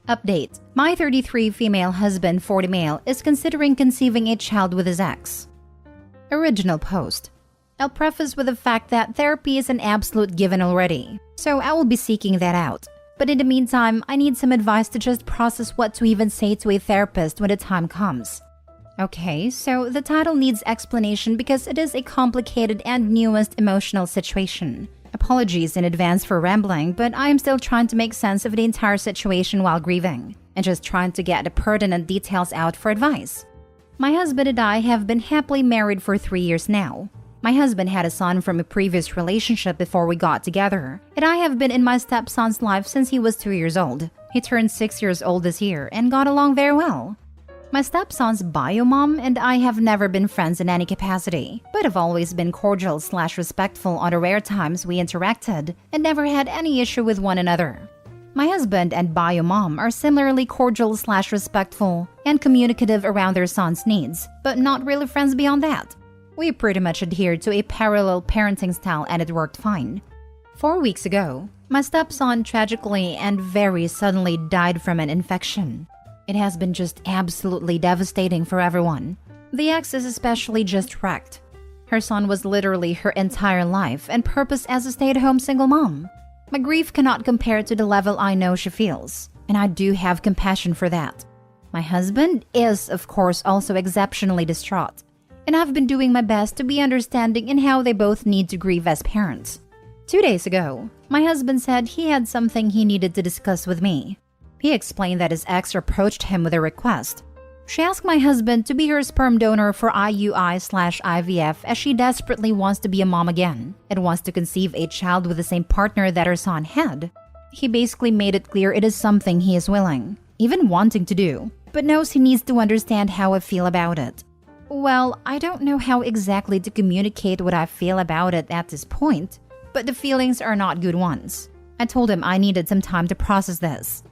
Update. My 33 female husband, 40 male, is considering conceiving a child with his ex. Original post. I'll preface with the fact that therapy is an absolute given already, so I will be seeking that out. But in the meantime, I need some advice to just process what to even say to a therapist when the time comes. Okay, so the title needs explanation because it is a complicated and nuanced emotional situation. Apologies in advance for rambling, but I am still trying to make sense of the entire situation while grieving, and just trying to get the pertinent details out for advice. My husband and I have been happily married for 3 years now. My husband had a son from a previous relationship before we got together, and I have been in my stepson's life since he was 2 years old. He turned 6 years old this year and got along very well. My stepson's bio mom and I have never been friends in any capacity, but have always been cordial/respectful on the rare times we interacted and never had any issue with one another. My husband and bio mom are similarly cordial/respectful and communicative around their son's needs, but not really friends beyond that. We pretty much adhered to a parallel parenting style and it worked fine. 4 weeks ago, my stepson tragically and very suddenly died from an infection. It has been just absolutely devastating for everyone. The ex is especially just wrecked. Her son was literally her entire life and purpose as a stay-at-home single mom. My grief cannot compare to the level I know she feels, and I do have compassion for that. My husband is, of course, also exceptionally distraught, and I've been doing my best to be understanding in how they both need to grieve as parents. 2 days ago, my husband said he had something he needed to discuss with me. He explained that his ex approached him with a request. She asked my husband to be her sperm donor for IUI/IVF as she desperately wants to be a mom again and wants to conceive a child with the same partner that her son had. He basically made it clear it is something he is willing, even wanting to do, but knows he needs to understand how I feel about it. Well, I don't know how exactly to communicate what I feel about it at this point, but the feelings are not good ones. I told him I needed some time to process this.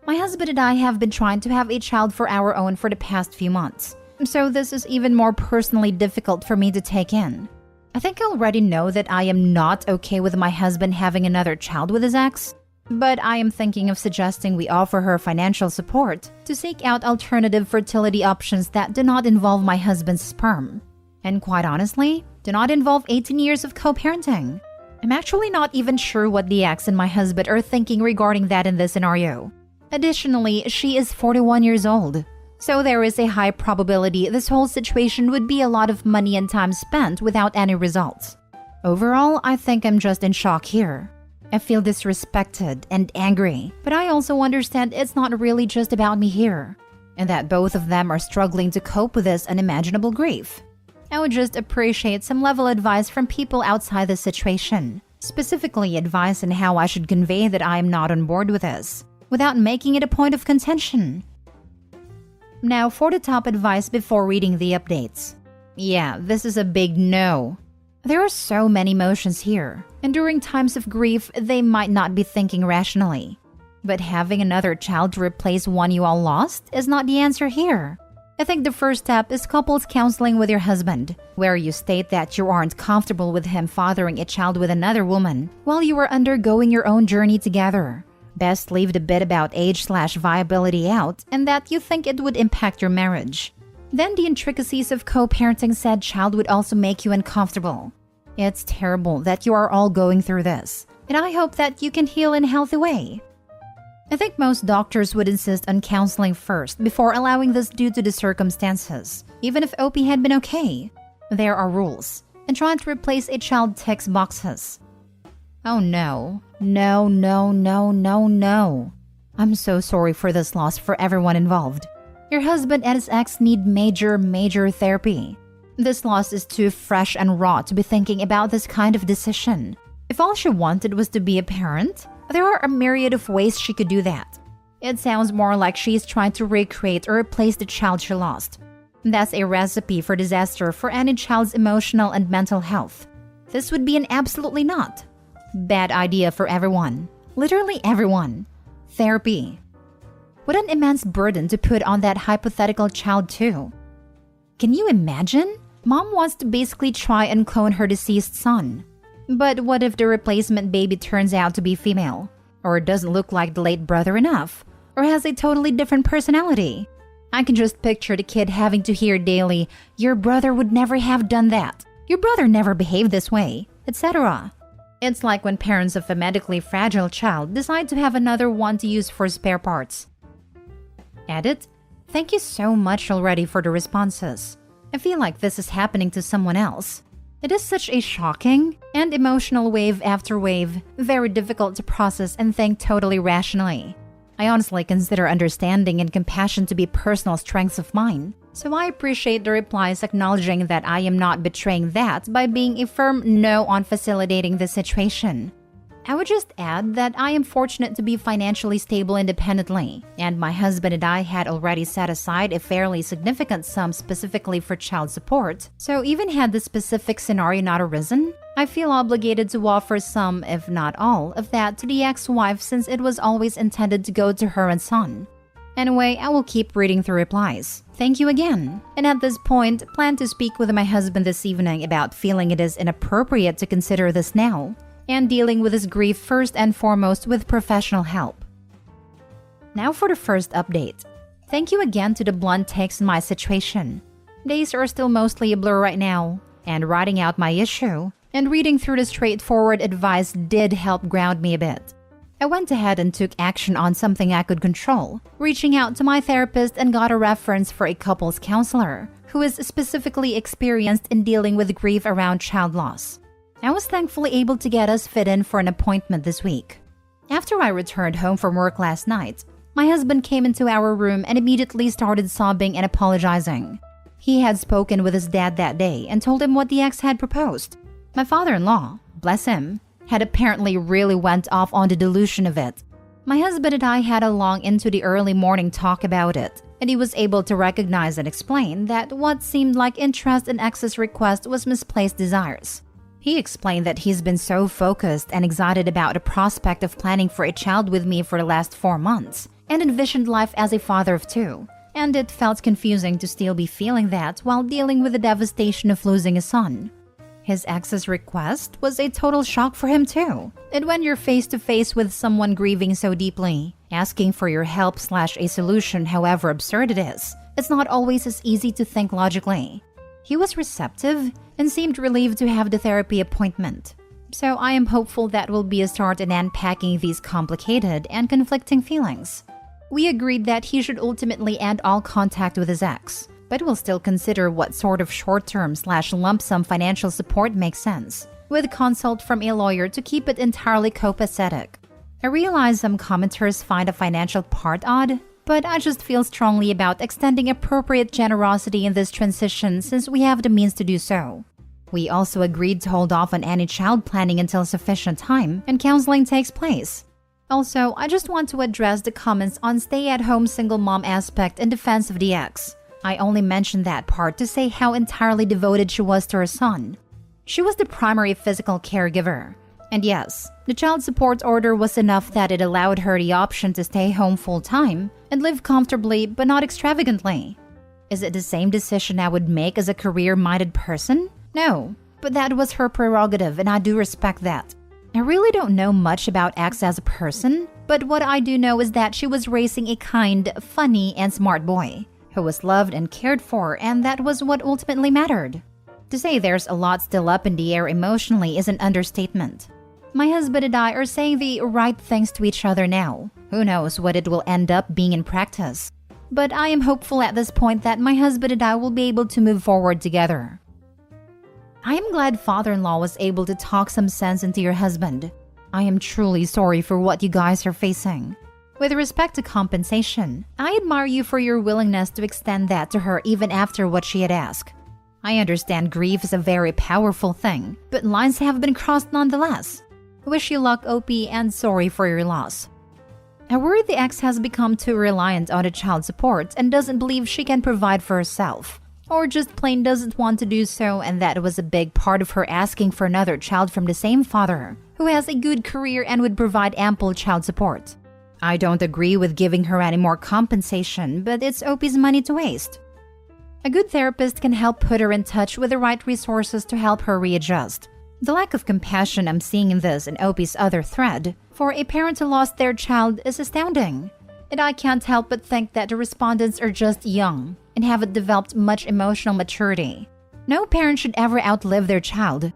My husband and I have been trying to have a child for our own for the past few months, so this is even more personally difficult for me to take in. I think I already know that I am not okay with my husband having another child with his ex, but I am thinking of suggesting we offer her financial support to seek out alternative fertility options that do not involve my husband's sperm. And quite honestly, do not involve 18 years of co-parenting. I'm actually not even sure what the ex and my husband are thinking regarding that in this scenario. Additionally, she is 41 years old, so there is a high probability this whole situation would be a lot of money and time spent without any results. Overall, I think I'm just in shock here. I feel disrespected and angry, but I also understand it's not really just about me here, and that both of them are struggling to cope with this unimaginable grief. I would just appreciate some level advice from people outside the situation, specifically advice on how I should convey that I am not on board with this, without making it a point of contention. Now for the top advice before reading the updates. Yeah, this is a big no. There are so many emotions here, and during times of grief, they might not be thinking rationally. But having another child to replace one you all lost is not the answer here. I think the first step is couples counseling with your husband, where you state that you aren't comfortable with him fathering a child with another woman while you are undergoing your own journey together. Best leave the bit about age/viability out and that you think it would impact your marriage. Then the intricacies of co-parenting said child would also make you uncomfortable. It's terrible that you are all going through this, and I hope that you can heal in a healthy way. I think most doctors would insist on counseling first before allowing this due to the circumstances, even if OP had been okay. There are rules, and trying to replace a child ticks boxes. Oh no. No, no, no, no, no. I'm so sorry for this loss for everyone involved. Your husband and his ex need major therapy. This loss is too fresh and raw to be thinking about this kind of decision. If all she wanted was to be a parent, there are a myriad of ways she could do that. It sounds more like she's trying to recreate or replace the child she lost. That's a recipe for disaster for any child's emotional and mental health. This would be an absolutely not. Bad idea for everyone. Literally everyone. Therapy. What an immense burden to put on that hypothetical child too. Can you imagine? Mom wants to basically try and clone her deceased son. But what if the replacement baby turns out to be female? Or doesn't look like the late brother enough? Or has a totally different personality? I can just picture the kid having to hear daily, "Your brother would never have done that. Your brother never behaved this way," etc. It's like when parents of a medically fragile child decide to have another one to use for spare parts. Edit. Thank you so much already for the responses. I feel like this is happening to someone else. It is such a shocking and emotional wave after wave, very difficult to process and think totally rationally. I honestly consider understanding and compassion to be personal strengths of mine, so I appreciate the replies acknowledging that I am not betraying that by being a firm no on facilitating the situation. I would just add that I am fortunate to be financially stable independently, and my husband and I had already set aside a fairly significant sum specifically for child support, so even had the specific scenario not arisen, I feel obligated to offer some, if not all, of that to the ex-wife since it was always intended to go to her and son. Anyway, I will keep reading through replies. Thank you again. And at this point, plan to speak with my husband this evening about feeling it is inappropriate to consider this now, and dealing with his grief first and foremost with professional help. Now for the first update. Thank you again to the blunt takes in my situation. Days are still mostly a blur right now, and writing out my issue and reading through the straightforward advice did help ground me a bit. I went ahead and took action on something I could control, reaching out to my therapist and got a reference for a couples counselor who is specifically experienced in dealing with grief around child loss. I was thankfully able to get us fit in for an appointment this week. After I returned home from work last night, my husband came into our room and immediately started sobbing and apologizing. He had spoken with his dad that day and told him what the ex had proposed. My father-in-law, bless him, had apparently really went off on the delusion of it. My husband and I had a long into the early morning talk about it, and he was able to recognize and explain that what seemed like interest in ex's request was misplaced desires. He explained that he's been so focused and excited about the prospect of planning for a child with me for the last 4 months, and envisioned life as a father of 2, and it felt confusing to still be feeling that while dealing with the devastation of losing a son. His ex's request was a total shock for him too. And when you're face to face with someone grieving so deeply, asking for your help/a solution, however absurd it is, it's not always as easy to think logically. He was receptive and seemed relieved to have the therapy appointment. So I am hopeful that will be a start in unpacking these complicated and conflicting feelings. We agreed that he should ultimately end all contact with his ex, but we'll still consider what sort of short-term/lump sum financial support makes sense, with consult from a lawyer to keep it entirely copacetic. I realize some commenters find the financial part odd, but I just feel strongly about extending appropriate generosity in this transition since we have the means to do so. We also agreed to hold off on any child planning until sufficient time and counseling takes place. Also, I just want to address the comments on stay-at-home single mom aspect in defense of the ex. I only mentioned that part to say how entirely devoted she was to her son. She was the primary physical caregiver. And yes, the child support order was enough that it allowed her the option to stay home full-time and live comfortably but not extravagantly. Is it the same decision I would make as a career-minded person? No, but that was her prerogative and I do respect that. I really don't know much about X as a person, but what I do know is that she was raising a kind, funny, and smart boy who was loved and cared for, and that was what ultimately mattered. To say there's a lot still up in the air emotionally is an understatement. My husband and I are saying the right things to each other now. Who knows what it will end up being in practice. But I am hopeful at this point that my husband and I will be able to move forward together. I am glad father-in-law was able to talk some sense into your husband. I am truly sorry for what you guys are facing. With respect to compensation, I admire you for your willingness to extend that to her even after what she had asked. I understand grief is a very powerful thing, but lines have been crossed nonetheless. Wish you luck, OP, and sorry for your loss. I worry the ex has become too reliant on the child support and doesn't believe she can provide for herself, or just plain doesn't want to do so, and that was a big part of her asking for another child from the same father, who has a good career and would provide ample child support. I don't agree with giving her any more compensation, but it's OP's money to waste. A good therapist can help put her in touch with the right resources to help her readjust. The lack of compassion I'm seeing in this and Opie's other thread for a parent who lost their child is astounding. And I can't help but think that the respondents are just young and haven't developed much emotional maturity. No parent should ever outlive their child.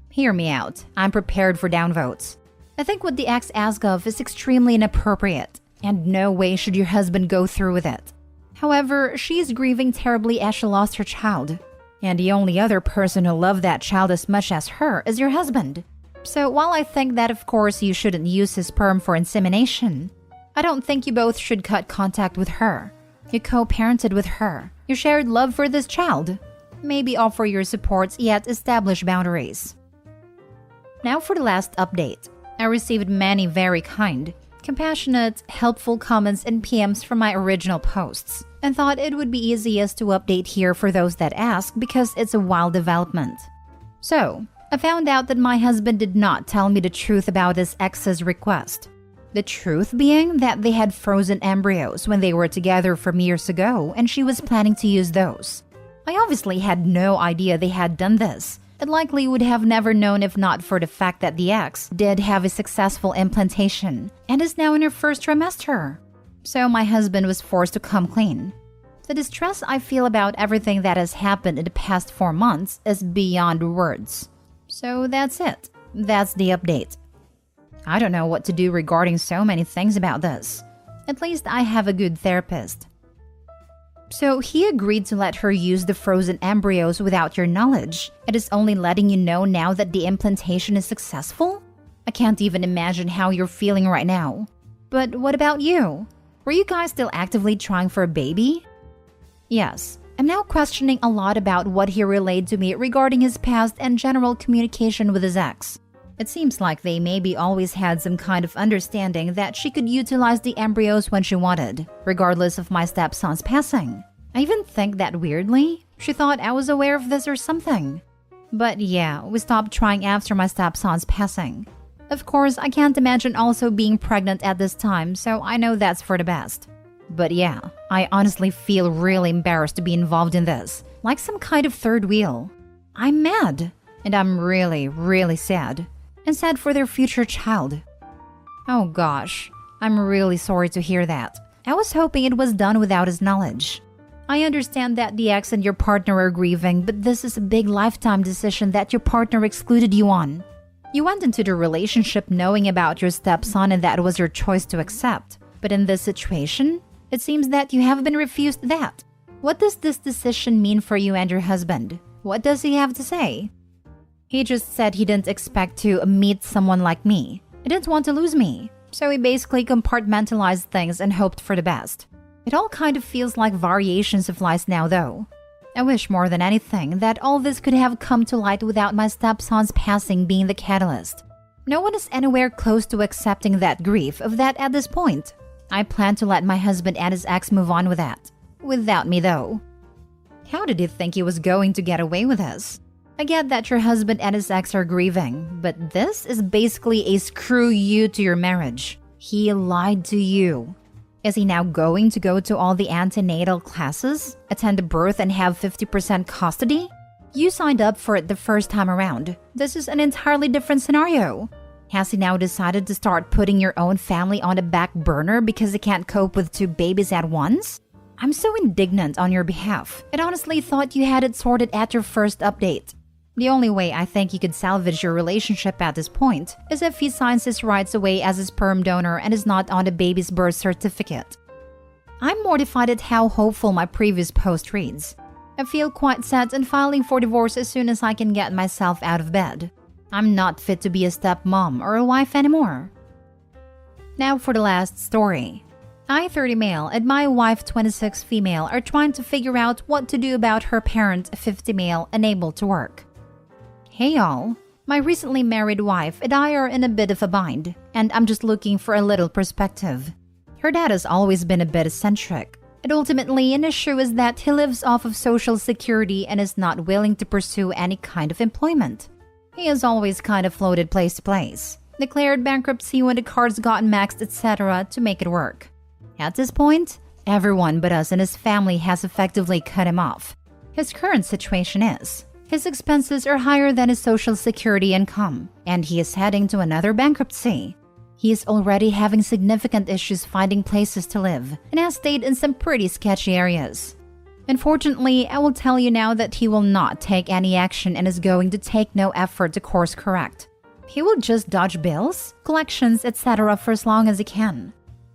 Hear me out. I'm prepared for downvotes. I think what the ex asked of is extremely inappropriate, and no way should your husband go through with it. However, she is grieving terribly as she lost her child. And the only other person who loved that child as much as her is your husband. So while I think that of course you shouldn't use his sperm for insemination, I don't think you both should cut contact with her. You co-parented with her. You shared love for this child. Maybe offer your support yet establish boundaries. Now for the last update. I received many very kind, compassionate, helpful comments and PMs from my original posts, and thought it would be easiest to update here for those that ask because it's a wild development. So, I found out that my husband did not tell me the truth about his ex's request. The truth being that they had frozen embryos when they were together from years ago and she was planning to use those. I obviously had no idea they had done this. It likely would have never known if not for the fact that the ex did have a successful implantation and is now in her first trimester. So my husband was forced to come clean. The distress I feel about everything that has happened in the past 4 months is beyond words. So that's it. That's the update. I don't know what to do regarding so many things about this. At least I have a good therapist. So he agreed to let her use the frozen embryos without your knowledge. It is only letting you know now that the implantation is successful? I can't even imagine how you're feeling right now. But what about you? Were you guys still actively trying for a baby? Yes, I'm now questioning a lot about what he relayed to me regarding his past and general communication with his ex. It seems like they maybe always had some kind of understanding that she could utilize the embryos when she wanted, regardless of my stepson's passing. I even think that weirdly, she thought I was aware of this or something. But yeah, we stopped trying after my stepson's passing. Of course, I can't imagine also being pregnant at this time, so I know that's for the best. But yeah, I honestly feel really embarrassed to be involved in this, like some kind of third wheel. I'm mad, and I'm really, really sad. And sad for their future child. Oh gosh, I'm really sorry to hear that. I was hoping it was done without his knowledge. I understand that the ex and your partner are grieving, but this is a big lifetime decision that your partner excluded you on. You went into the relationship knowing about your stepson and that was your choice to accept. But in this situation, it seems that you have been refused that. What does this decision mean for you and your husband? What does he have to say? He just said he didn't expect to meet someone like me. He didn't want to lose me. So he basically compartmentalized things and hoped for the best. It all kind of feels like variations of lies now though. I wish more than anything that all this could have come to light without my stepson's passing being the catalyst. No one is anywhere close to accepting that grief of that at this point. I plan to let my husband and his ex move on with that. Without me though. How did he think he was going to get away with this? I get that your husband and his ex are grieving, but this is basically a screw you to your marriage. He lied to you. Is he now going to go to all the antenatal classes, attend a birth and have 50% custody? You signed up for it the first time around. This is an entirely different scenario. Has he now decided to start putting your own family on the back burner because he can't cope with 2 babies at once? I'm so indignant on your behalf. I honestly thought you had it sorted at your first update. The only way I think you could salvage your relationship at this point is if he signs his rights away as a sperm donor and is not on the baby's birth certificate. I'm mortified at how hopeful my previous post reads. I feel quite set in filing for divorce as soon as I can get myself out of bed. I'm not fit to be a stepmom or a wife anymore. Now for the last story. I, 30 male, and my wife, 26 female, are trying to figure out what to do about her parent, 50 male, unable to work. Hey y'all, my recently married wife and I are in a bit of a bind, and I'm just looking for a little perspective. Her dad has always been a bit eccentric, and ultimately an issue is that he lives off of social security and is not willing to pursue any kind of employment. He has always kind of floated place to place, declared bankruptcy when the cards got maxed, etc. to make it work. At this point, everyone but us and his family has effectively cut him off. His current situation is, His expenses are higher than his social security income, and he is heading to another bankruptcy. He is already having significant issues finding places to live and has stayed in some pretty sketchy areas. Unfortunately, I will tell you now that he will not take any action and is going to take no effort to course correct. He will just dodge bills, collections, etc. for as long as he can.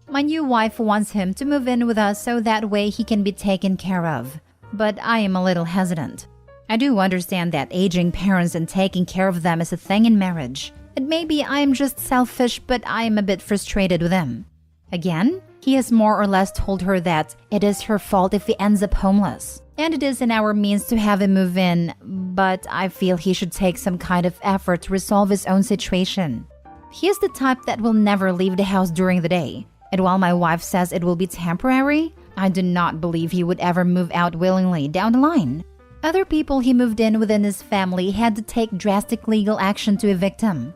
My new wife wants him to move in with us so that way he can be taken care of, but I am a little hesitant. I do understand that aging parents and taking care of them is a thing in marriage, and maybe I am just selfish, but I am a bit frustrated with him. Again, he has more or less told her that it is her fault if he ends up homeless, and it is in our means to have him move in, but I feel he should take some kind of effort to resolve his own situation. He is the type that will never leave the house during the day, and while my wife says it will be temporary, I do not believe he would ever move out willingly down the line. Other people he moved in within his family had to take drastic legal action to evict him.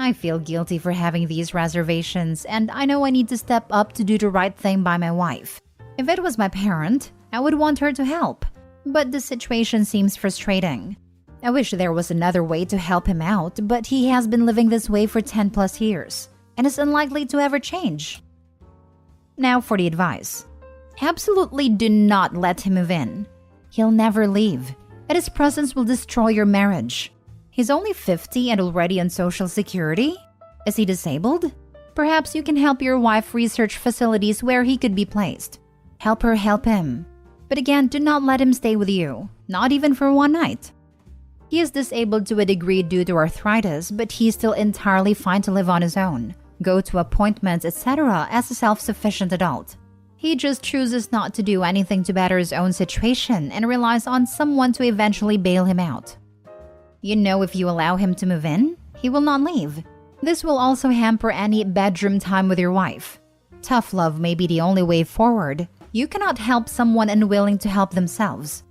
I feel guilty for having these reservations, and I know I need to step up to do the right thing by my wife. If it was my parent, I would want her to help, but the situation seems frustrating. I wish there was another way to help him out, but he has been living this way for 10 plus years, and is unlikely to ever change. Now for the advice. Absolutely do not let him move in. He'll never leave, and his presence will destroy your marriage. He's only 50 and already on Social Security? Is he disabled? Perhaps you can help your wife research facilities where he could be placed. Help her help him. But again, do not let him stay with you, not even for one night. He is disabled to a degree due to arthritis, but he's still entirely fine to live on his own, go to appointments, etc. as a self-sufficient adult. He just chooses not to do anything to better his own situation and relies on someone to eventually bail him out. You know, if you allow him to move in, he will not leave. This will also hamper any bedroom time with your wife. Tough love may be the only way forward. You cannot help someone unwilling to help themselves.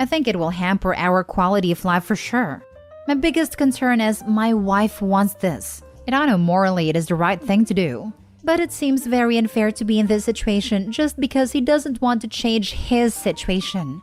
I think it will hamper our quality of life for sure. My biggest concern is my wife wants this, and I know morally it is the right thing to do. But it seems very unfair to be in this situation just because he doesn't want to change his situation.